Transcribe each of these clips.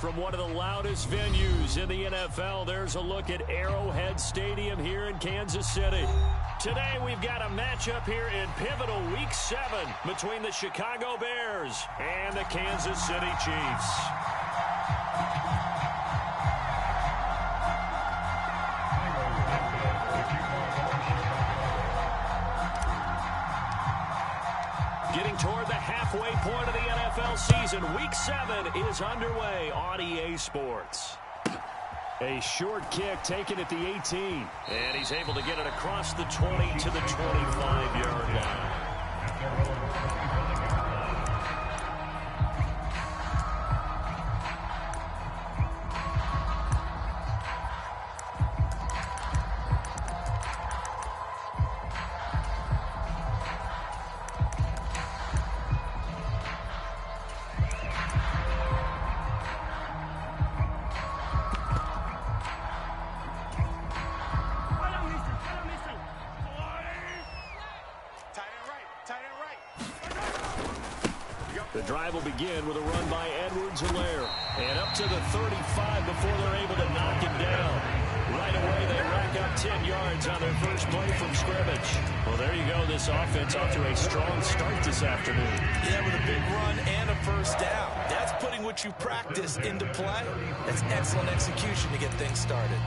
From one of the loudest venues in the NFL, there's a look at Arrowhead Stadium here in Kansas City. Today we've got a matchup here in pivotal Week 7 between the Chicago Bears and the Kansas City Chiefs. Getting toward the halfway point of the NFL season, Week 7 is underway on EA Sports. A short kick taken at the 18. And he's able to get it across the 20 to the 25-yard line. The drive will begin with a run by Edwards-Helaire. And up to the 35 before they're able to knock him down. Right away, they rack up 10 yards on their first play from scrimmage. Well, there you go. This offense off to a strong start this afternoon. Yeah, with a big run and a first down. That's putting what you practice into play. That's excellent execution to get things started.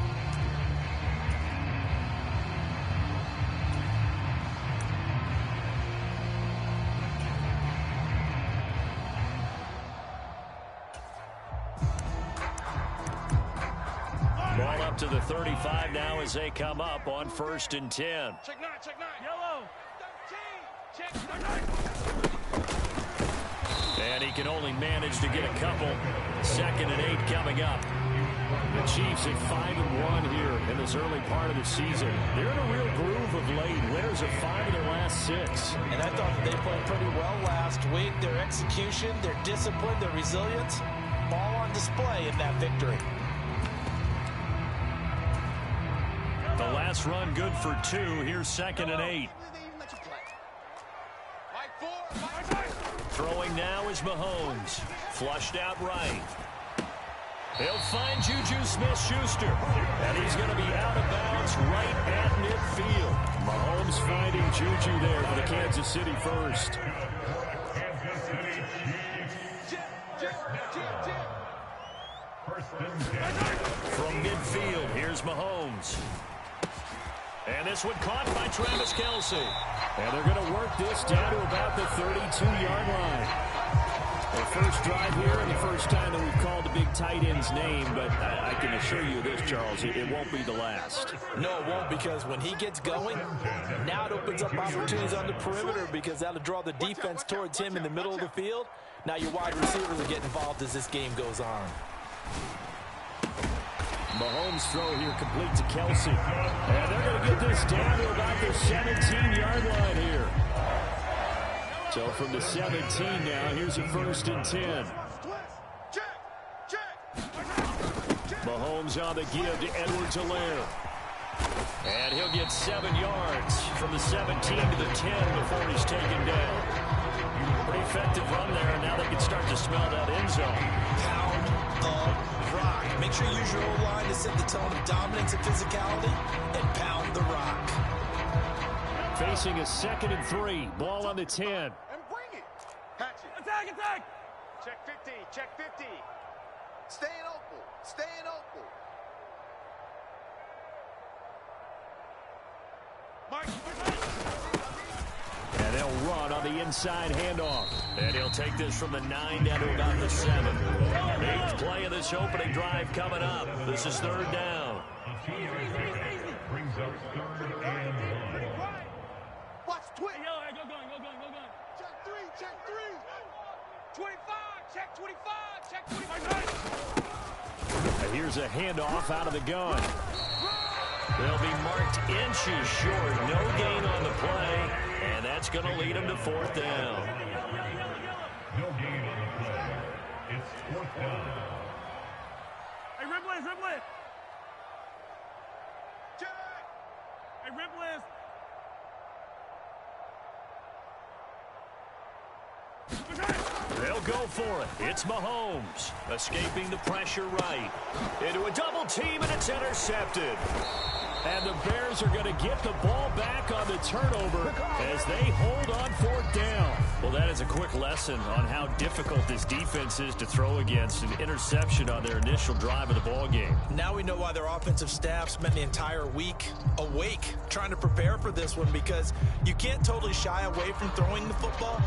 Ball up to the 35 now as they come up on 1st and 10. Check 9, yellow. 13, check 9. And he can only manage to get a couple. 2nd and 8 coming up. The Chiefs at 5-1 here in this early part of the season. They're in a real groove of late. Winners of 5 of their last 6. And I thought that they played pretty well last week. Their execution, their discipline, their resilience, all on display in that victory. The last run good for 2. Here's 2nd and 8. Throwing now is Mahomes. Flushed out right. He'll find Juju Smith-Schuster. And he's going to be out of bounds right at midfield. Mahomes finding Juju there for the Kansas City first. From midfield, here's Mahomes. And this one caught by Travis Kelce. And they're going to work this down to about the 32-yard line. Their first drive here and the first time that we've called the big tight end's name, but I can assure you this, Charles, it won't be the last. No, it won't, because when he gets going, now it opens up opportunities on the perimeter because that'll draw the defense towards him in the middle of the field. Now your wide receivers will get involved as this game goes on. Mahomes' throw here complete to Kelce. And they're going to get this down to about the 17-yard line here. So from the 17 now, here's a 1st and 10. Mahomes on the give to Edwards-Helaire. And he'll get 7 yards from the 17 to the 10 before he's taken down. Pretty effective run there, and now they can start to smell that end zone. Pound the rock. Make sure you use your O-line to set the tone of dominance and physicality, and pound the rock. Facing a 2nd and 3. Ball on the 10. And bring it. Hatch it. Attack. Check 50, check 50. Staying open. Mike. And they'll run on the inside handoff. And he'll take this from the 9 down to about the 7. 8th play of this opening drive coming up. This is 3rd down. Brings up 3rd and 1. Watch twitch. Go going. Check 3. 25, check 25, check 25. And here's a handoff out of the gun. They'll be marked inches short. No gain on the play. And that's going to lead them to 4th down. No gain on the play. It's 4th down. Hey, Ripley. Check. Hey, Ripley. They'll They'll go for it. It's Mahomes escaping the pressure right. Into a double team, and it's intercepted. And the Bears are going to get the ball back on the turnover as they hold on fourth down. Well, that is a quick lesson on how difficult this defense is to throw against. An interception on their initial drive of the ball game. Now we know why their offensive staff spent the entire week awake trying to prepare for this one, because you can't totally shy away from throwing the football,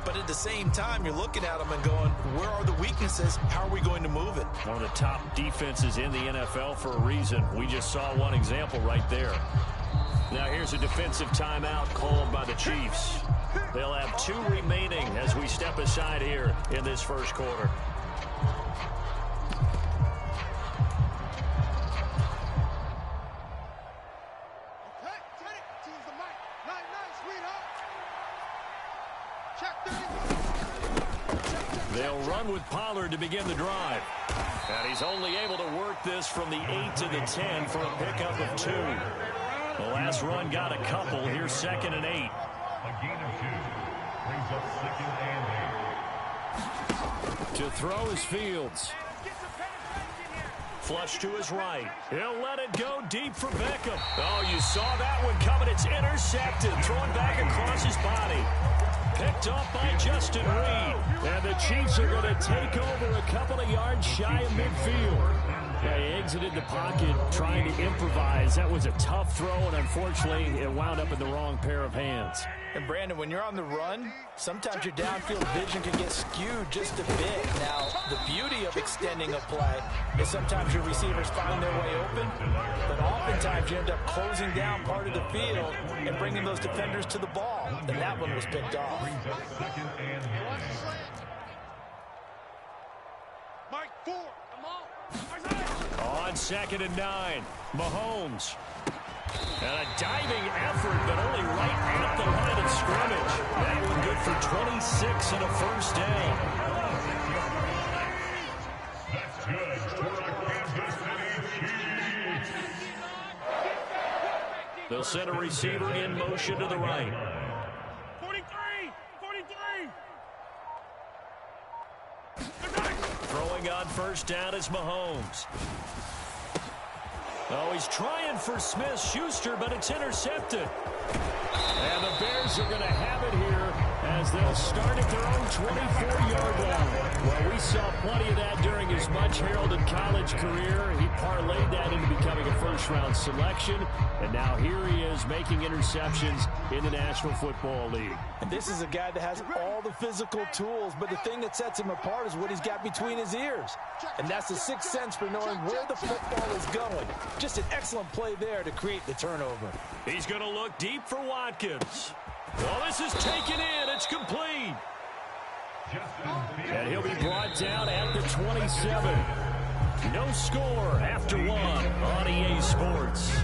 but at the same time you're looking at them and going, where are the weaknesses? How are we going to move it? One of the top defenses in the NFL for a reason. We just saw one example right there. Now here's a defensive timeout called by the Chiefs. They'll have 2 remaining as we step aside here in this first quarter. They'll run with Pollard to begin the drive. And he's only able to work this from the 8 to the 10 for a pickup of 2. The last run got a couple. Here's 2nd and 8. A gain of 2. Brings up 2nd and 8. To throw is Fields. Flush to his right. He'll let it go deep for Beckham. Oh, you saw that one coming. It's intercepted. Thrown back across his body. Picked off by Justin Reed. And the Chiefs are going to take over a couple of yards shy of midfield. They exited the pocket trying to improvise. That was a tough throw, and unfortunately, it wound up in the wrong pair of hands. And Brandon, when you're on the run, sometimes your downfield vision can get skewed just a bit. Now, the beauty of extending a play is sometimes your receivers find their way open, but oftentimes you end up closing down part of the field and bringing those defenders to the ball. And that one was picked off. Brings up 2nd and 9. Mike, 4. On 2nd and 9, Mahomes. And a diving effort, but only right at the line of scrimmage. That one good for 26 and a first down. That's good for a Kansas City Chiefs. They'll send a receiver in motion to the right. 43! 43! Throwing on first down is Mahomes. Oh, he's trying for Smith-Schuster, but it's intercepted. And the Bears are going to have it here as they'll start at their own 24-yard line. Well, we saw plenty of that during his much-heralded college career. He parlayed that into becoming a first-round selection, and now here he is making interceptions in the National Football League. And this is a guy that has all the physical tools, but the thing that sets him apart is what he's got between his ears. And that's the sixth sense for knowing where the football is going. Just an excellent play there to create the turnover. He's going to look deep for Watkins. Well, this is taken in. It's complete. And he'll be brought down at the 27. No score after 1 on EA Sports.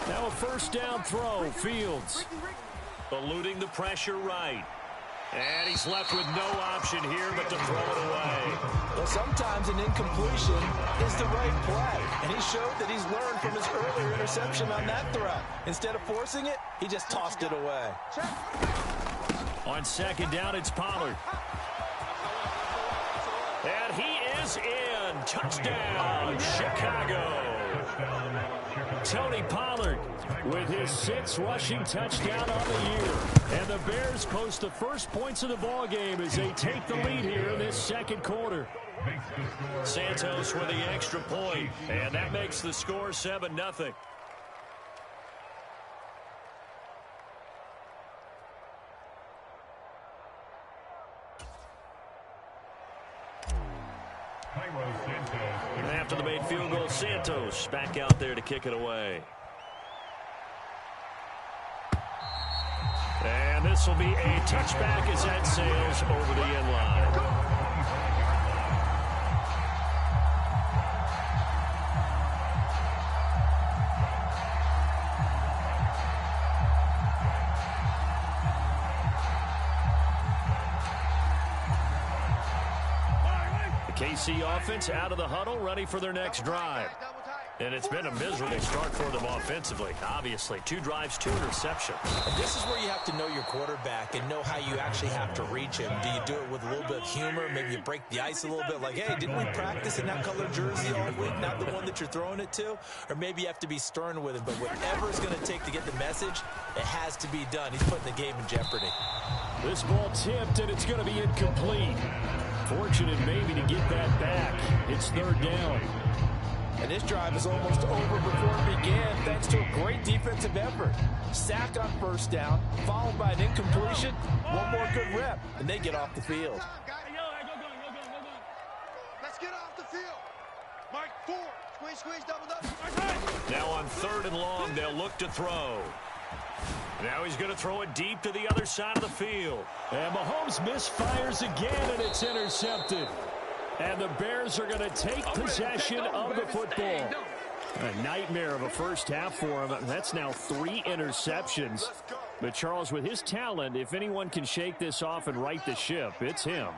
Now a first down throw, Fields. Eluding the pressure right. And he's left with no option here but to throw it away. Well, sometimes an incompletion is the right play. And he showed that he's learned from his earlier interception on that throw. Instead of forcing it, he just tossed it away. On 2nd down, it's Pollard. And he is in. Touchdown, Chicago. Tony Pollard with his 6th rushing touchdown on the year. And the Bears post the first points of the ball game as they take the lead here in this second quarter. Santos with the extra point, and that makes the score 7-0. And after the made field goal, Santos back out there to kick it away. And this will be a touchback as that sails over the end line. KC offense out of the huddle, ready for their next drive. And it's been a miserable start for them offensively. Obviously, 2 drives, 2 interceptions. And this is where you have to know your quarterback and know how you actually have to reach him. Do you do it with a little bit of humor? Maybe you break the ice a little bit like, hey, didn't we practice in that color jersey all week, not the one that you're throwing it to? Or maybe you have to be stern with him. But whatever it's going to take to get the message, it has to be done. He's putting the game in jeopardy. This ball tipped, and it's going to be incomplete. Fortunate maybe to get that back. It's 3rd down. And this drive is almost over before it began, thanks to a great defensive effort. Sack on 1st down, followed by an incompletion. One more good rep, and they get off the field. Let's get off the field. Mike, 4. Squeeze, double. Now on 3rd and long, they'll look to throw. Now he's going to throw it deep to the other side of the field. And Mahomes misfires again, and it's intercepted. And the Bears are going to take possession of the football. A nightmare of a first half for him. That's now 3 interceptions. But Charles, with his talent, if anyone can shake this off and right the ship, it's him.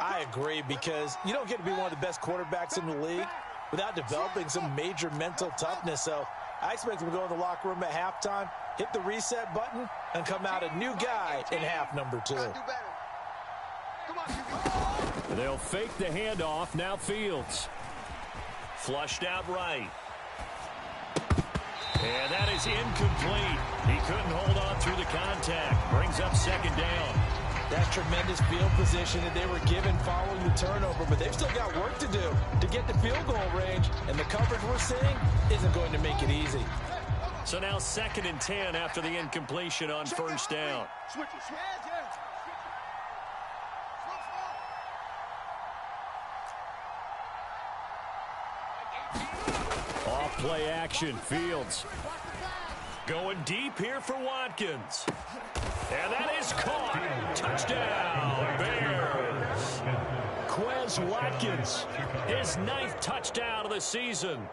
I agree, because you don't get to be one of the best quarterbacks in the league without developing some major mental toughness. So I expect him to go in the locker room at halftime, hit the reset button, and come out a new guy in half number 2. They'll fake the handoff. Now Fields. Flushed out right. And that is incomplete. He couldn't hold on through the contact. Brings up 2nd down. That tremendous field position that they were given following the turnover, but they've still got work to do to get the field goal range, and the coverage we're seeing isn't going to make it easy. So now 2nd and 10 after the incompletion on 1st down. Switch. Off play action. Fields going deep here for Watkins. And that is caught. Touchdown, Bears. Quez Watkins, his 9th touchdown of the season.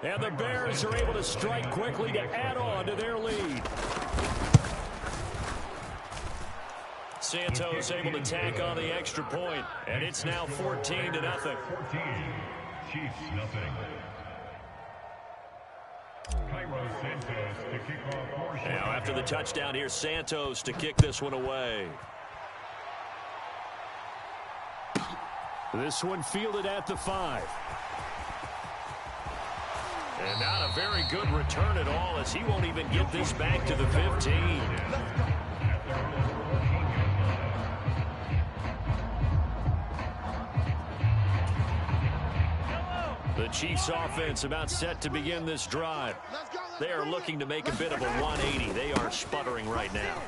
And the Bears are able to strike quickly to add on to their lead. Santos able to tack on the extra point, and it's now 14-0. 14. Chiefs, nothing. Santos to kick off. Now after the touchdown, here's Santos to kick this one away. This one fielded at the 5. And not a very good return at all, as he won't even get this back to the 15. The Chiefs offense about set to begin this drive. They are looking to make a bit of a 180. They are sputtering right now.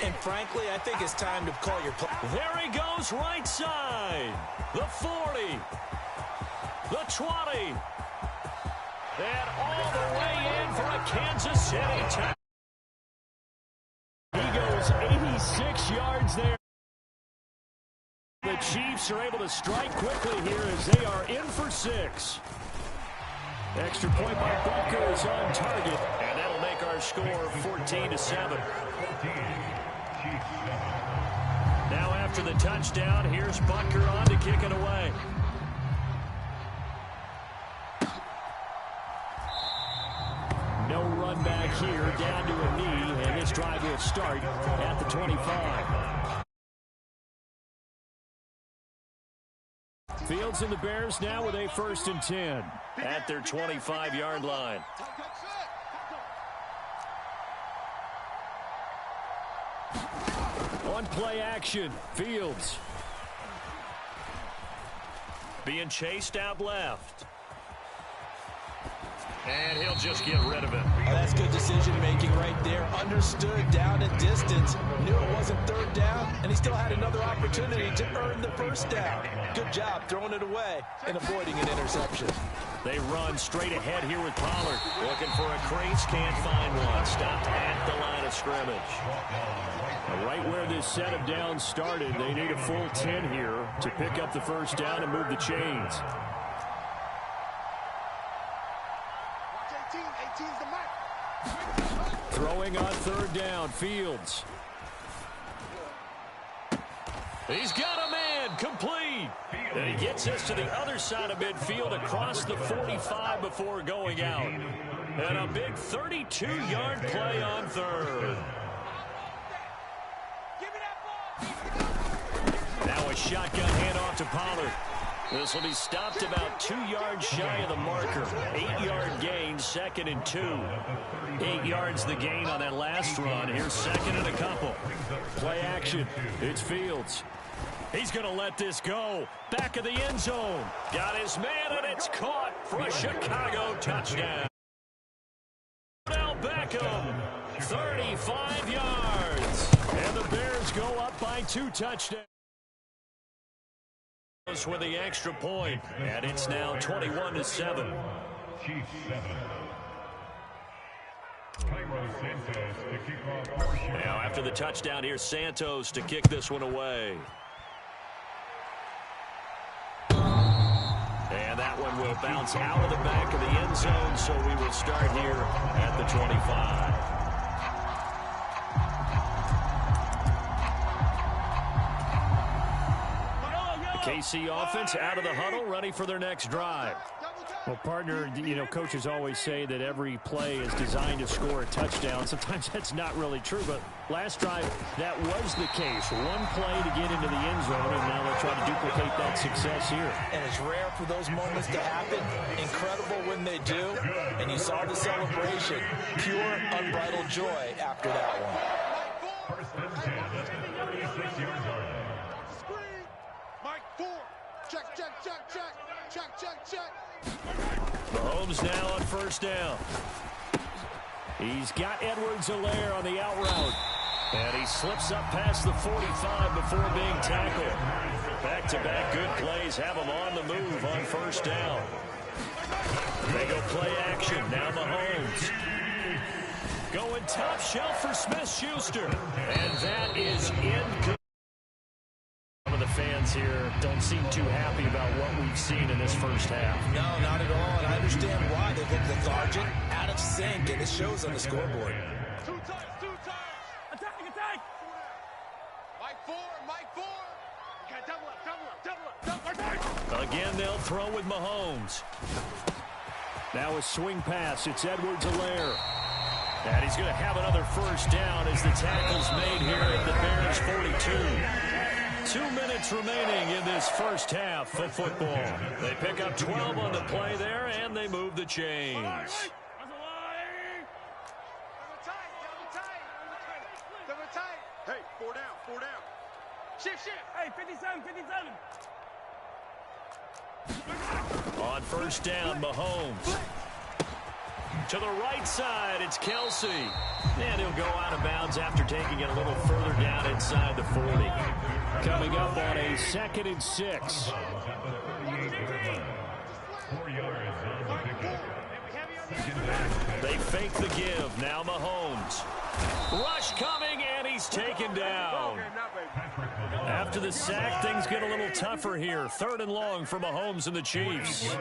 And frankly, I think it's time to call your play. There he goes, right side. The 40. The 20. And all the way in for a Kansas City touchdown. He goes 86 yards there. The Chiefs are able to strike quickly here as they are in for 6. Extra point by Butker is on target, and that'll make our score 14-7. Now after the touchdown, here's Butker on to kick it away. No run back here, down to a knee, and this drive will start at the 25. Fields and the Bears now with a 1st and 10 at their 25-yard line. On play action, Fields. Being chased out left. And he'll just get rid of it. Oh, that's good decision-making right there. Understood down and distance. Knew it wasn't 3rd down, and he still had another opportunity to earn the 1st down. Good job throwing it away and avoiding an interception. They run straight ahead here with Pollard. Looking for a crease, can't find one. Stopped at the line of scrimmage. Right where this set of downs started, they need a full 10 here to pick up the 1st down and move the chains. Throwing on 3rd down, Fields. He's got a man, complete. And he gets this to the other side of midfield across the 45 before going out. And a big 32-yard play on third. Now a shotgun handoff to Pollard. This will be stopped about 2 yards shy of the marker. 8-yard gain, 2nd and 2. 8 yards the gain on that last run. Here's 2nd and a couple. Play action. It's Fields. He's going to let this go. Back of the end zone. Got his man, and it's caught for a Chicago touchdown. Now Beckham, 35 yards. And the Bears go up by 2 touchdowns. With the extra point, and it's now 21-7. Chiefs 7. Cairo Santos to kick off portion. Now after the touchdown, here's Santos to kick this one away. And that one will bounce out of the back of the end zone, so we will start here at the 25. KC offense out of the huddle, ready for their next drive. Well, partner, you know, coaches always say that every play is designed to score a touchdown. Sometimes that's not really true, but last drive, that was the case. One play to get into the end zone, and now they'll try to duplicate that success here. And it's rare for those moments to happen. Incredible when they do. And you saw the celebration. Pure, unbridled joy after that one. First and 10 at the 36-yard line. Mike 4. Check, check, check, check. Check, check, check. Mahomes now on first down. He's got Edwards-Helaire on the out route. And he slips up past the 45 before being tackled. Back-to-back good plays have him on the move on first down. They go play action. Now Mahomes. Going top shelf for Smith-Schuster. And that is incomplete. Some of the fans here don't seem too happy about what we've seen in this first half. No, not at all, and I understand why. They look lethargic, out of sync, and it shows on the scoreboard. 2 times, 2 times. Attack, attack. Mike 4, Mike 4. Okay, double up, double up, double up, double up. Again, they'll throw with Mahomes. Now a swing pass. It's Edwards-Helaire. And he's going to have another first down as the tackle's made here at the Bears 42. 2 minutes remaining in this first half of football. They pick up 12 on the play there, and they move the chains. Double tight. Hey, 4 down, 4 down. Shift, shift. Hey, 57, 57. On first down, Mahomes. To the right side, it's Kelsey. And he'll go out of bounds after taking it a little further down inside the 40. Coming up on a 2nd and 6. 4 yards on the pickup. Second down. They fake the give. Now Mahomes. Rush coming, and he's taken down. After the sack, things get a little tougher here. 3rd and long for Mahomes and the Chiefs. It's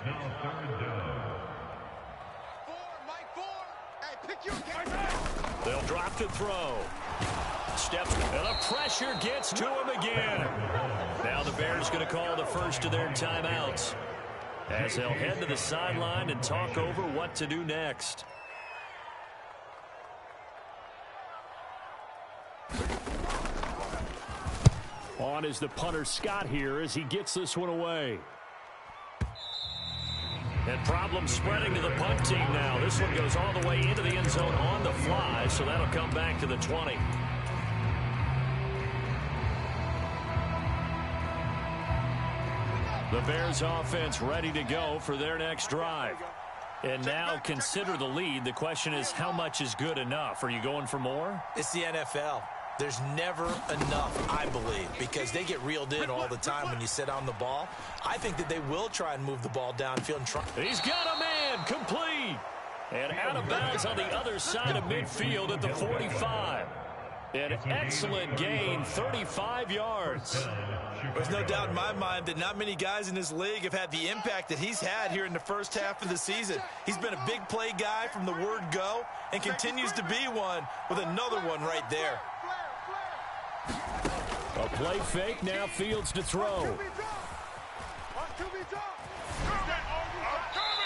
now 3rd down. 4, Mike 4. Hey, pick your game. They'll drop to throw. Steps, and the pressure gets to him again. Now the Bears going to call the first of their timeouts as they'll head to the sideline and talk over what to do next. On is the punter Scott here as he gets this one away. And problems spreading to the punt team now. This one goes all the way into the end zone on the fly, so that'll come back to the 20. The Bears offense ready to go for their next drive. And now consider the lead. The question is, how much is good enough? Are you going for more? It's the NFL. There's never enough, I believe, because they get reeled in all the time when you sit on the ball. I think that they will try and move the ball downfield and try. He's got a man, complete. And out of bounds on the other side of midfield at the 45. An excellent gain, 35 yards. There's no doubt in my mind that not many guys in this league have had the impact that he's had here in the first half of the season. He's been a big play guy from the word go and continues to be one with another one right there. A play fake, now Fields to throw.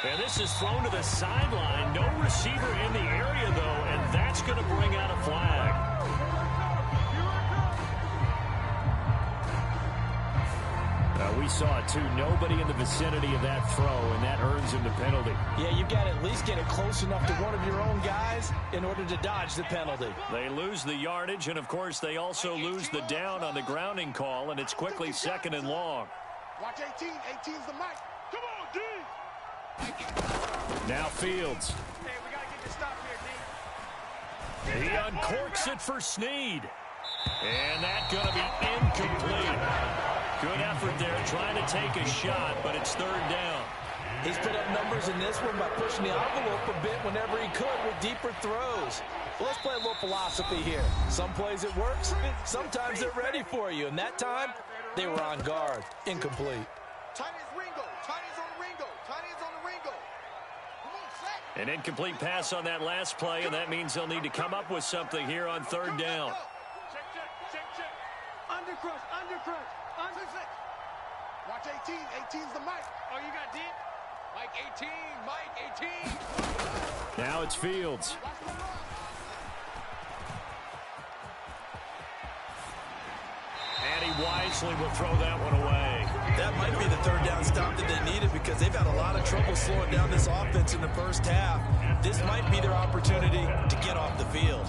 And this is thrown to the sideline. No receiver in the area, though, and that's going to bring out a flag. We saw it, too. Nobody in the vicinity of that throw, and that earns him the penalty. Yeah, you've got to at least get it close enough to one of your own guys in order to dodge the penalty. They lose the yardage, and, of course, they also lose the down on the grounding call, and it's quickly 2nd and long. Watch 18. 18's the mic. Come on, D. Now Fields. Hey, we got to get this stop here, D. He uncorks it for Snead. And that's going to be incomplete. Good effort there, trying to take a shot, but it's 3rd down. He's put up numbers in this one by pushing the envelope a bit whenever he could with deeper throws. Well, let's play a little philosophy here. Some plays it works, sometimes they're ready for you. And that time, they were on guard. Incomplete. Tight ends Ringo. Tight ends on the Ringo. Tight ends on the Ringo. Come on, set. An incomplete pass on that last play, and that means they'll need to come up with something here on 3rd down. Check, check, check, check. Undercrush, undercrush, undercrush. Watch 18. 18's the mic. Oh, you got deep? Mike 18. Mike 18. Now it's Fields. Watch the run. And he wisely will throw that one away. That might be the 3rd down stop that they needed because they've had a lot of trouble slowing down this offense in the first half. This might be their opportunity to get off the field.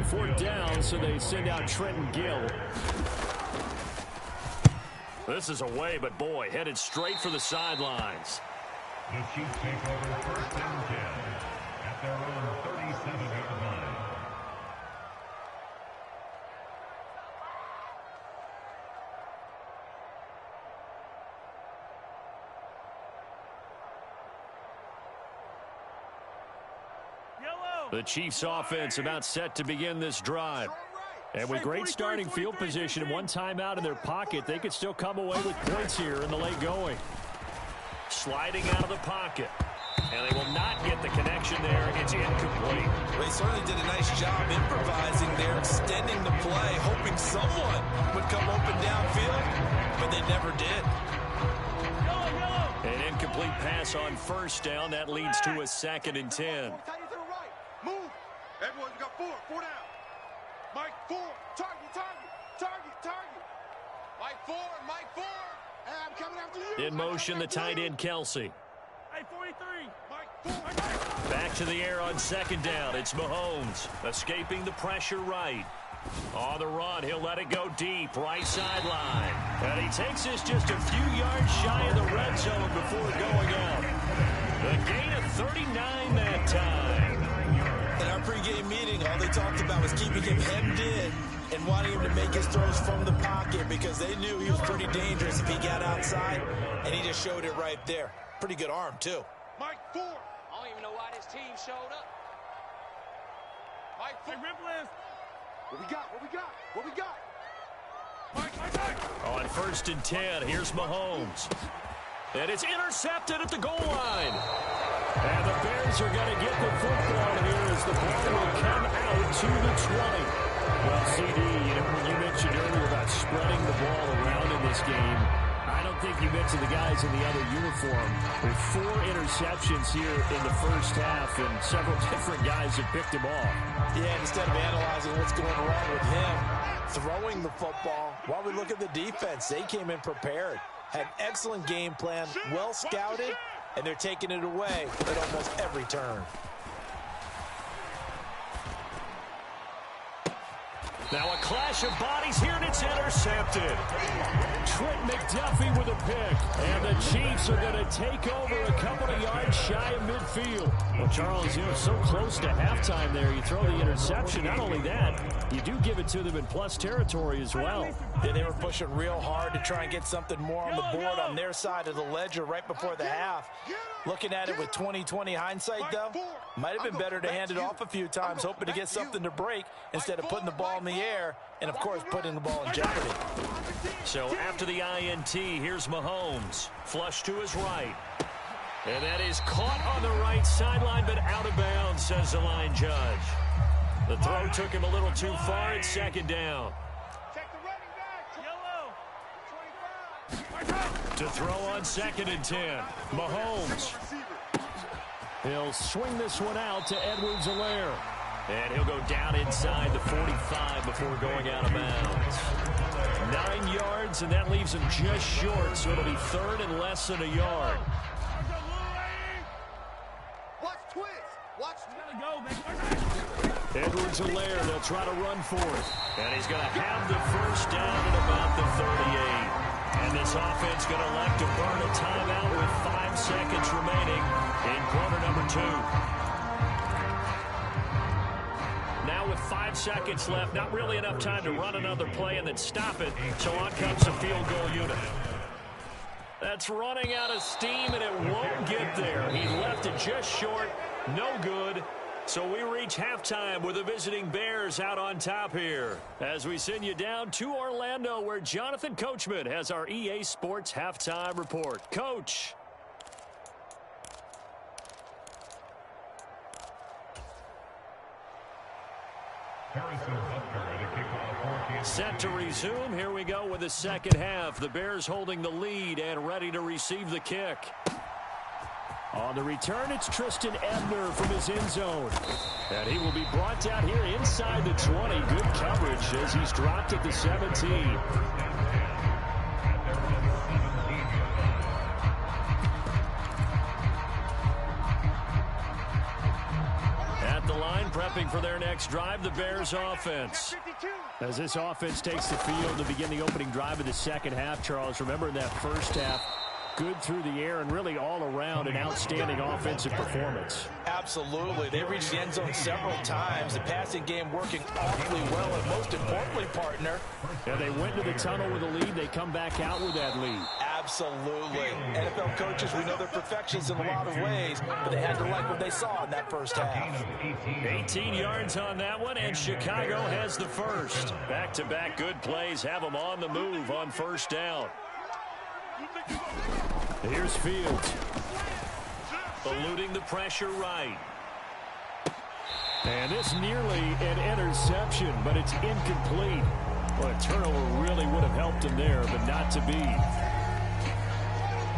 4th down, so they send out Trenton Gill. This is away, but boy, headed straight for the sidelines. The Chiefs take over 1st and 10 at their own 37-yard line. The Chiefs offense about set to begin this drive. And with great starting field position and one timeout in their pocket, they could still come away with points here in the late going. Sliding out of the pocket. And they will not get the connection there. It's incomplete. They certainly did a nice job improvising there, extending the play, hoping someone would come open downfield, but they never did. An incomplete pass on 1st down. That leads to a 2nd and 10. Tight end to the right. Move. Everyone, you got 4. 4 down. Mike 4. Target, target, target, target. Mike 4. Mike 4. Hey, I'm coming after you. In motion, the tight end, Kelsey. Hey, 43. Mike 4. Back to the air on 2nd down. It's Mahomes escaping the pressure right. On the run, he'll let it go deep, right sideline. And he takes this just a few yards shy of the red zone before going out. A gain of 39 that time. In our pregame meeting, all they talked about was keeping him hemmed in and wanting him to make his throws from the pocket because they knew he was pretty dangerous if he got outside, and he just showed it right there. Pretty good arm, too. Mike 4. I don't even know why this team showed up. Mike 4. Hey, Rippless. What we got? What we got? What we got? Mike, Mike, Mike. On 1st and 10, here's Mahomes. And it's intercepted at the goal line. And the Bears are going to get the football here as the ball will come out to the 20. Well, CD, when you mentioned earlier about spreading the ball around in this game, I don't think you mentioned the guys in the other uniform. With 4 interceptions here in the first half, and several different guys have picked him off. Yeah, instead of analyzing what's going wrong with him, throwing the football, while we look at the defense, they came in prepared, had an excellent game plan, well scouted, and they're taking it away at almost every turn. Now a clash of bodies here, and it's intercepted. Trent McDuffie with a pick. And the Chiefs are going to take over a couple of yards shy of midfield. Well, Charles, so close to halftime there. You throw the interception. Not only that, you do give it to them in plus territory as well. Yeah, they were pushing real hard to try and get something more on the board on their side of the ledger right before the half. Looking at it with 20/20 hindsight, though, might have been better to hand it off a few times, hoping to get something to break instead of putting the ball in the air and, of course, putting the ball in jeopardy. So after the INT, here's Mahomes. Flush to his right. And that is caught on the right sideline, but out of bounds, says the line judge. The throw took him a little too far. It's second down. Check the running back. Yellow. 25. To throw on 2nd and 10. Mahomes. He'll swing this one out to Edwards-Helaire. And he'll go down inside the 45 before going out of bounds. 9 yards, and that leaves him just short, so it'll be 3rd and less than a yard. Watch twist. Watch Edwards-Helaire, they'll try to run for it. And he's going to have the first down at about the 38. And this offense going to elect to burn a timeout with 5 seconds remaining in quarter number 2. Now with 5 seconds left, not really enough time to run another play and then stop it, so on comes the field goal unit. That's running out of steam, and it won't get there. He left it just short, no good. So we reach halftime with the visiting Bears out on top here as we send you down to Orlando, where Jonathan Coachman has our EA Sports Halftime Report. Coach. Set to resume. Here we go with the second half. The Bears holding the lead and ready to receive the kick. On the return, it's Tristan Ebner from his end zone. And he will be brought down here inside the 20. Good coverage as he's dropped at the 17. At the line, prepping for their next drive, the Bears offense. As this offense takes the field to begin the opening drive of the second half, Charles, remember in that first half, good through the air and really all around an outstanding offensive performance. Absolutely. They reached the end zone several times. The passing game working awfully well, and most importantly, partner. And they went to the tunnel with a lead. They come back out with that lead. Absolutely. NFL coaches, we know they're perfectionists in a lot of ways, but they had to like what they saw in that first half. 18 yards on that one, and Chicago has the first. Back-to-back good plays have them on the move on first down. Here's Fields. Eluding the pressure right. And this nearly an interception, but it's incomplete. Well, a turnover really would have helped him there, but not to be.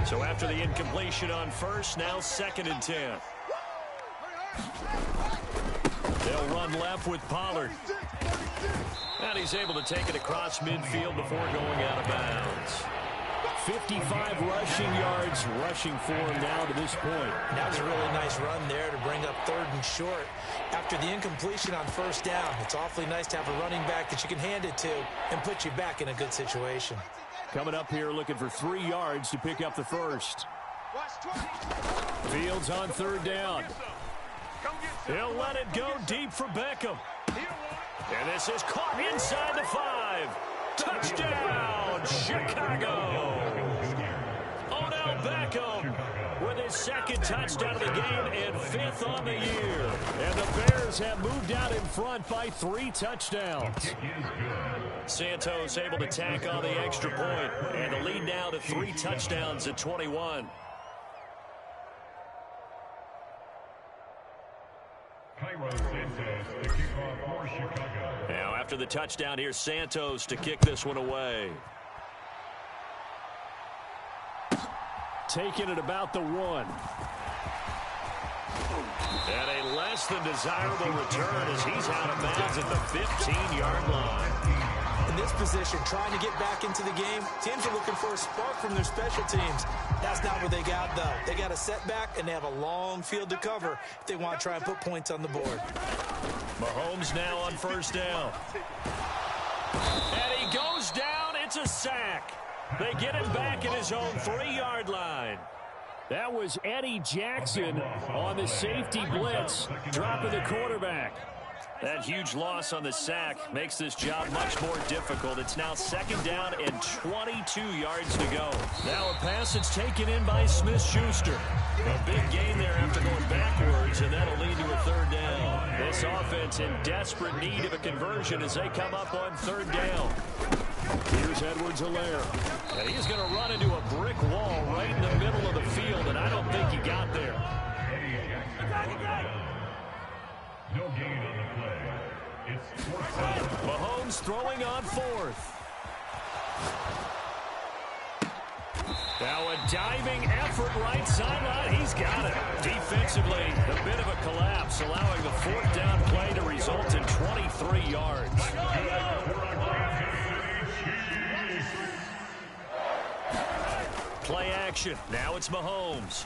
So after the incompletion on first, now 2nd and 10. They'll run left with Pollard. And he's able to take it across midfield before going out of bounds. 55 rushing yards rushing for him now to this point. That was a really nice run there to bring up 3rd and short. After the incompletion on first down, it's awfully nice to have a running back that you can hand it to and put you back in a good situation. Coming up here looking for 3 yards to pick up the first. Fields on 3rd down. He'll let it go deep for Beckham. And this is caught inside the 5. Touchdown, Chicago. Odell Beckham with his 2nd touchdown of the game and 5th on the year. And the Bears have moved out in front by 3 touchdowns. Santos able to tack on the extra point, and the lead now to 3 touchdowns at 21. Now after the touchdown, here's Santos to kick this one away. Taking it about the 1. And a less than desirable return as he's out of bounds at the 15-yard line. In this position, trying to get back into the game, teams are looking for a spark from their special teams. That's not what they got, though. They got a setback, and they have a long field to cover if they want to try and put points on the board. Mahomes now on first down. And he goes down. It's a sack. They get him back at his own 3-yard line. That was Eddie Jackson on the safety blitz, dropping the quarterback. That huge loss on the sack makes this job much more difficult. It's now 2nd down and 22 yards to go. Now a pass that's taken in by Smith-Schuster. A big gain there after going backwards, and that'll lead to a 3rd down. This offense in desperate need of a conversion as they come up on 3rd down. Here's Edwards-Helaire. And he's going to run into a brick wall right in the middle of the field, and I don't think he got there. No gain on the play. It's fourth down. Mahomes throwing on fourth. Now a diving effort right sideline. He's got it. Defensively, a bit of a collapse, allowing the fourth down play to result in 23 yards. Play action. Now it's Mahomes.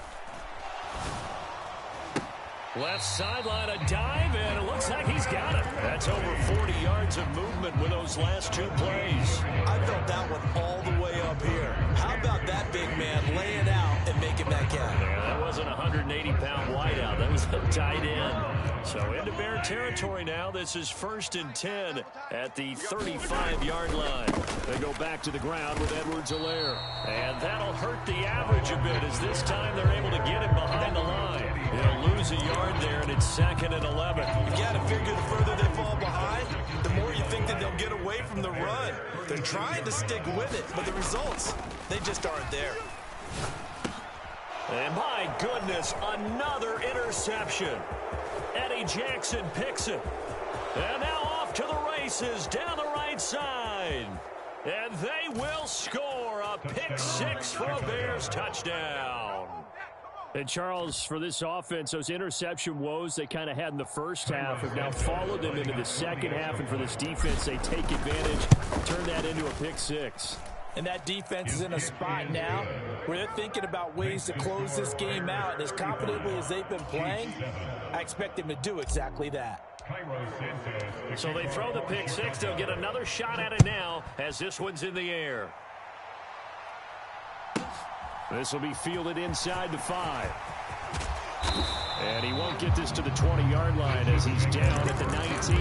Left sideline, a dive, and it looks like he's got it. That's over 40 yards of movement with those last two plays. I felt that one all the way up here. How about that big man laying out and making that count? Yeah, that wasn't a 180-pound wideout. That was a tight end. So into Bear territory now. This is 1st and 10 at the 35-yard line. They go back to the ground with Edwards-Helaire. And that'll hurt the average a bit as this time they're able to get him behind the line. He'll lose a yard there, and it's 2nd and 11. You got to figure the further they fall behind, the more you think that they'll get away from the run. They're trying to stick with it, but the results, they just aren't there. And my goodness, another interception. Eddie Jackson picks it. And now off to the races down the right side. And they will score a pick six for a Bears touchdown. And Charles, for this offense, those interception woes they kind of had in the first half have now followed them into the second half. And for this defense, they take advantage, turn that into a pick six. And that defense is in a spot now where they're thinking about ways to close this game out. And as confidently as they've been playing, I expect them to do exactly that. So they throw the pick six. They'll get another shot at it now as this one's in the air. This will be fielded inside the 5. And he won't get this to the 20-yard line as he's down at the 19.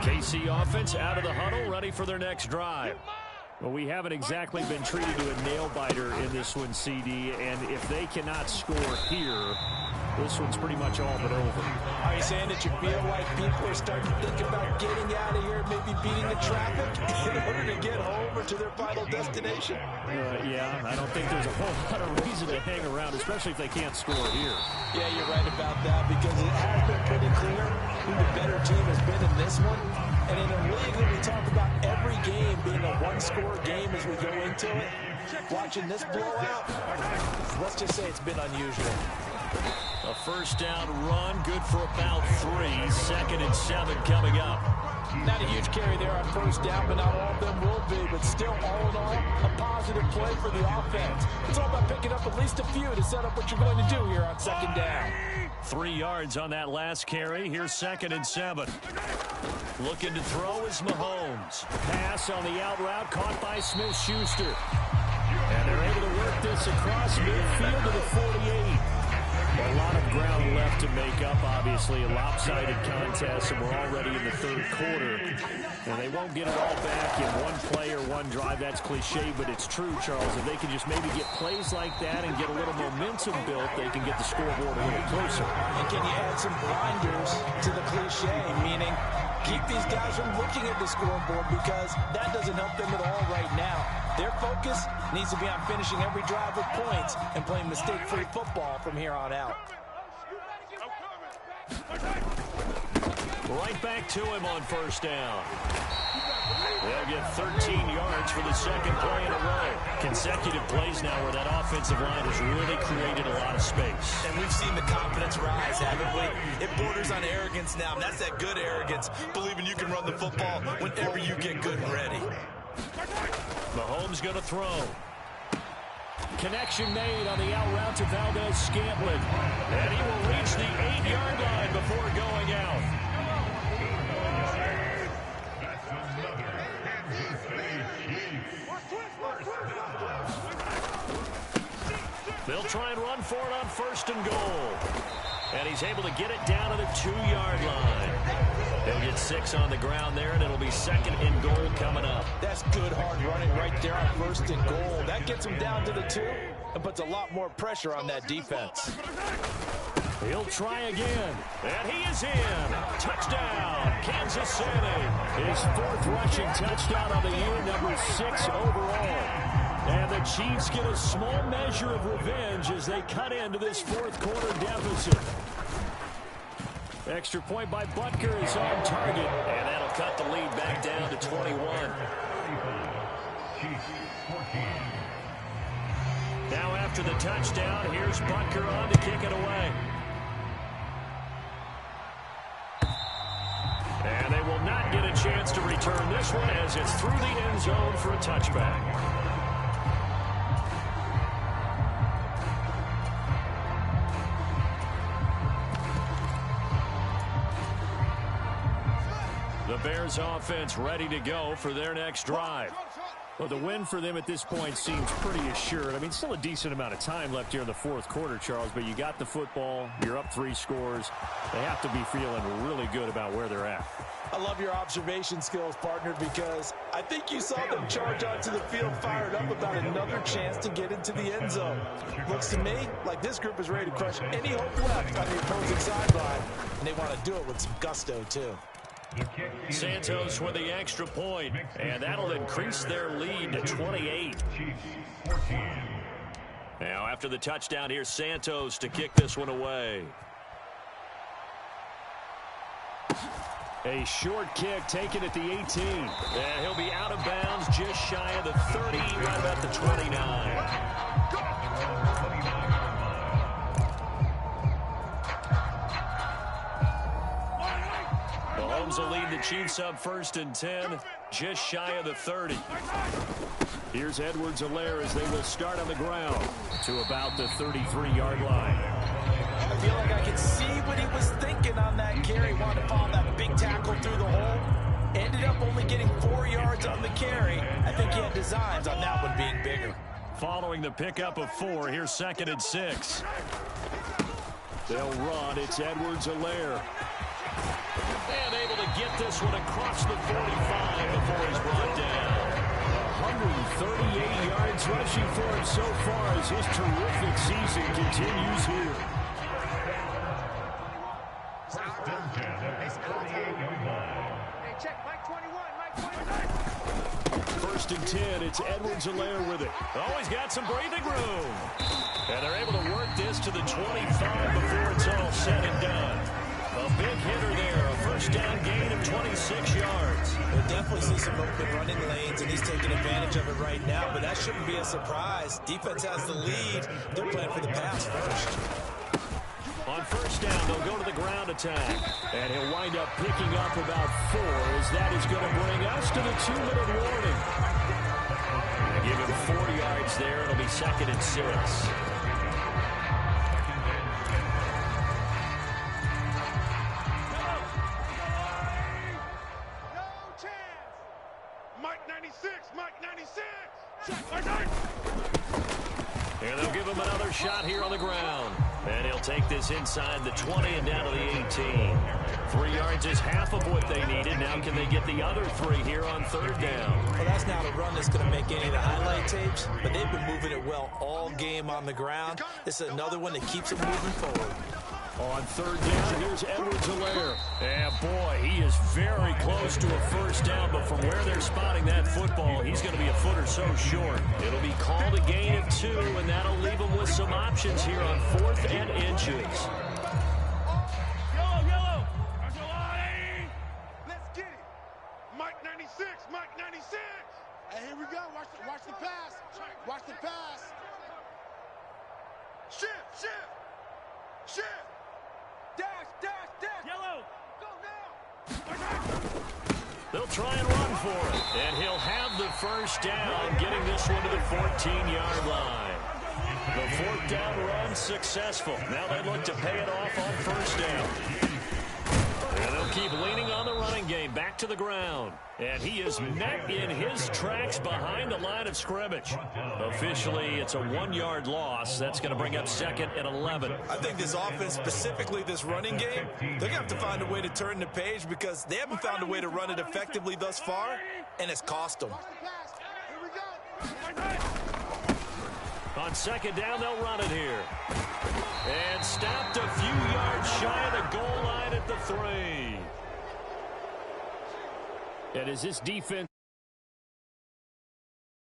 KC offense out of the huddle, ready for their next drive. Well, we haven't exactly been treated to a nail-biter in this one, CD, and if they cannot score here, this one's pretty much all but over. Are you saying that you feel like people are starting to think about getting out of here, maybe beating the traffic in order to get home or to their final destination? Yeah, I don't think there's a whole lot of reason to hang around, especially if they can't score here. Yeah, you're right about that because it has been pretty clear who the better team has been in this one. And in a league that we talk about every game being a one-score game as we go into it, watching this blowout, let's just say it's been unusual. A first down run, good for about 3. 2nd and 7 coming up. Not a huge carry there on first down, but not all of them will be. But still, all in all, a positive play for the offense. It's all about picking up at least a few to set up what you're going to do here on 2nd down. 3 yards on that last carry. Here's 2nd and 7. Looking to throw is Mahomes. Pass on the out route, caught by Smith-Schuster. And they're able to work this across midfield to the 48. A lot of ground left to make up, obviously. A lopsided contest, and we're already in the 3rd quarter. And they won't get it all back in one play or one drive. That's cliche, but it's true, Charles. If they can just maybe get plays like that and get a little momentum built, they can get the scoreboard a little closer. And can you add some blinders to the cliche, meaning keep these guys from looking at the scoreboard because that doesn't help them at all right now. Their focus needs to be on finishing every drive with points and playing mistake-free football from here on out. Right back to him on first down. They'll get 13 yards for the 2nd play in a row. Consecutive plays now where that offensive line has really created a lot of space. And we've seen the confidence rise, haven't we? It borders on arrogance now, and that's that good arrogance, believing you can run the football whenever you get good and ready. Mahomes going to throw. Connection made on the out route to Valdez-Scantling. And he will reach the 8-yard line before going out. They'll try and run for it on 1st and goal. And he's able to get it down to the 2-yard line. He'll get 6 on the ground there, and it'll be 2nd and goal coming up. That's good hard running right there on 1st and goal. That gets him down to the 2 and puts a lot more pressure on that defense. He'll try again, and he is in. Touchdown, Kansas City. His 4th rushing touchdown of the year, number 6 overall. And the Chiefs get a small measure of revenge as they cut into this fourth quarter deficit. Extra point by Butker is on target. And that'll cut the lead back down to 21. Now after the touchdown, here's Butker on to kick it away. And they will not get a chance to return this one as it's through the end zone for a touchback. The Bears offense ready to go for their next drive. Well, the win for them at this point seems pretty assured. I mean, still a decent amount of time left here in the fourth quarter, Charles, but you got the football, you're up 3 scores. They have to be feeling really good about where they're at. I love your observation skills, partner, because I think you saw them charge onto the field fired up about another chance to get into the end zone. Looks to me like this group is ready to crush any hope left on the opposing sideline, and they want to do it with some gusto, too. Santos with the extra point, and that'll increase their lead to 28. Now after the touchdown, here's Santos to kick this one away. A short kick taken at the 18. And he'll be out of bounds just shy of the 30, right about the 29. Mahomes will lead the Chiefs up 1st and 10, just shy of the 30. Here's Edwards-Helaire as they will start on the ground to about the 33-yard line. I feel like I can see what he was thinking on that carry. Wanted to follow that big tackle through the hole. Ended up only getting 4 yards on the carry. I think he had designs on that one being bigger. Following the pickup of 4, here's 2nd and 6. They'll run. It's Edwards-Helaire. And able to get this one across the 45 before he's brought down. 138 yards rushing for him so far as his terrific season continues here. Hey, check. Mike 21. Mike 21. 1st and 10. It's Edwards-Helaire with it. Always got some breathing room. And they're able to work this to the 25 before it's all said and done. A big hitter there, a 1st down gain of 26 yards. We'll definitely see some open running lanes, and he's taking advantage of it right now, but that shouldn't be a surprise. Defense has the lead. They're playing for the pass first. On 1st down, they'll go to the ground attack. And he'll wind up picking up about 4 as that is going to bring us to the 2-minute warning. Give him 4 yards there. It'll be 2nd and 6. And they'll give him another shot here on the ground. And he'll take this inside the 20 and down to the 18. 3 yards is half of what they needed. Now can they get the other 3 here on 3rd down? Well, that's not a run that's going to make any of the highlight tapes, but they've been moving it well all game on the ground. This is another one that keeps them moving forward. On 3rd down, here's Edwards-Helaire. And boy, he is very close to a 1st down, but from where they're spotting that football, he's going to be a foot or so short. It'll be called a gain of 2, and that'll leave him with some options here on 4th and inches. Yellow. Let's get it. Mike 96. Mike 96. Hey, here we go. Watch the pass. Watch the pass. Shift. Dash. Yellow. Go now. They'll try and run for it. And he'll have the 1st down, getting this one to the 14-yard line. The 4th down run successful. Now they look to pay it off on 1st down. And they'll keep leaning on the running game. Back to the ground. And he is met in his tracks behind the line of scrimmage. Officially, it's a 1-yard loss. That's going to bring up 2nd and 11. I think this offense, specifically this running game, they're going to have to find a way to turn the page because they haven't found a way to run it effectively thus far, and it's cost them. On 2nd down, they'll run it here. And stopped a few yards shy of the goal line at the 3. And as this defense